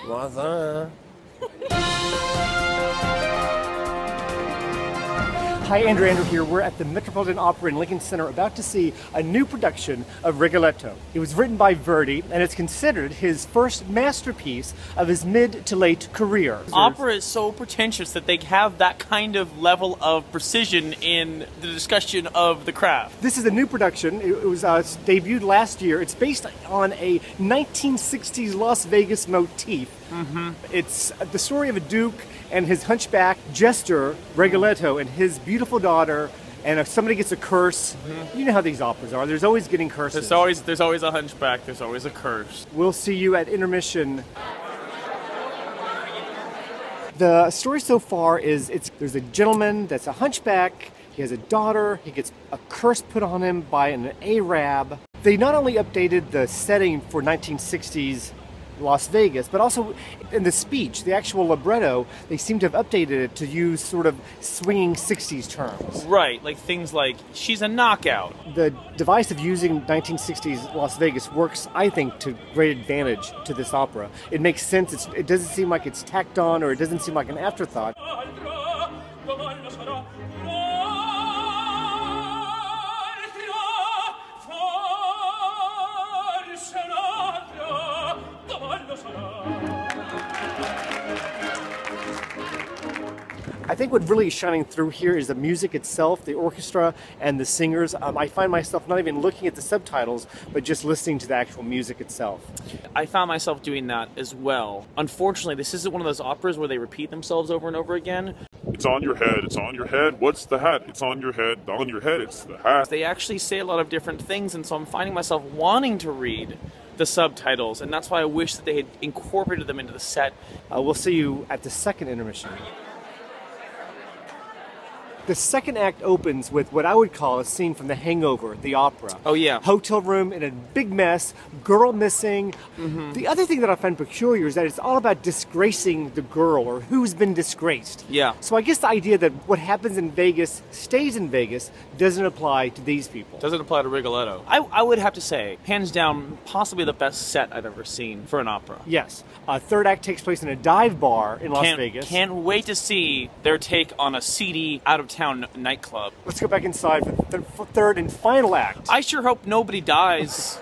What's up? Hi, Andrew here. We're at the Metropolitan Opera in Lincoln Center about to see a new production of Rigoletto. It was written by Verdi and it's considered his first masterpiece of his mid to late career. Opera is so pretentious that they have that kind of level of precision in the discussion of the craft. This is a new production. It was debuted last year. It's based on a 1960s Las Vegas motif. It's the story of a duke and his hunchback jester, Rigoletto, and his beautiful daughter, and if somebody gets a curse, you know how these operas are, there's always getting curses. There's always a hunchback, there's always a curse. We'll see you at intermission. The story so far is there's a gentleman that's a hunchback, he has a daughter, he gets a curse put on him by an Arab. They not only updated the setting for 1960s Las Vegas, but also in the speech, the actual libretto, they seem to have updated it to use sort of swinging 60s terms. Right, like things like, she's a knockout. The device of using 1960s Las Vegas works, I think, to great advantage to this opera. It makes sense, it doesn't seem like it's tacked on or it doesn't seem like an afterthought. I think what really is shining through here is the music itself, the orchestra, and the singers. I find myself not even looking at the subtitles, but just listening to the actual music itself. I found myself doing that as well. Unfortunately, this isn't one of those operas where they repeat themselves over and over again. It's on your head, it's on your head, what's the hat? It's on your head, it's the hat. They actually say a lot of different things, and so I'm finding myself wanting to read the subtitles, and that's why I wish that they had incorporated them into the set. We'll see you at the second intermission. The second act opens with what I would call a scene from The Hangover, the opera. Oh yeah. Hotel room in a big mess, girl missing. The other thing that I find peculiar is that it's all about disgracing the girl or who's been disgraced. Yeah. So I guess the idea that what happens in Vegas stays in Vegas doesn't apply to these people. Doesn't apply to Rigoletto. I would have to say, hands down, possibly the best set I've ever seen for an opera. Yes. Third act takes place in a dive bar in Las Vegas. Can't wait to see their take on a seedy, out-of-town nightclub. Let's go back inside for the third and final act. I sure hope nobody dies.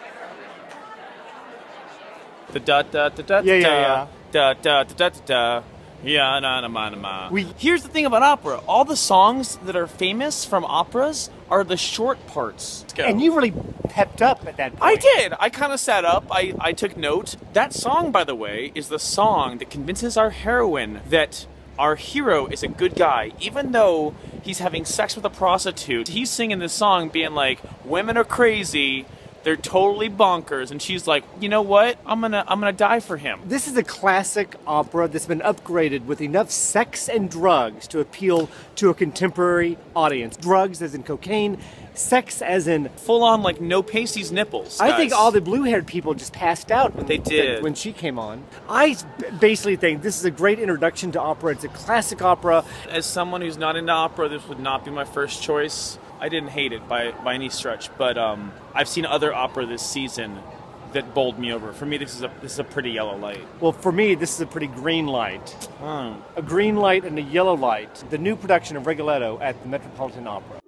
The da da da da da da da da da da. Yeah, na na na na. Here's the thing about opera. All the songs that are famous from operas are the short parts. And you really pepped up at that point. I did. I kind of sat up. I took note. That song, by the way, is the song that convinces our heroine that our hero is a good guy. Even though he's having sex with a prostitute, he's singing this song being like, women are crazy, they're totally bonkers, and she's like, you know what? I'm gonna die for him. This is a classic opera that's been upgraded with enough sex and drugs to appeal to a contemporary audience. Drugs as in cocaine, sex as in full on like no pasties nipples. I think all the blue-haired people just passed out when they did when she came on. I basically think this is a great introduction to opera. It's a classic opera. As someone who's not into opera, this would not be my first choice. I didn't hate it by any stretch, but I've seen other opera this season that bowled me over. For me, this is a pretty yellow light. Well, for me, this is a pretty green light. Oh. A green light and a yellow light. The new production of Rigoletto at the Metropolitan Opera.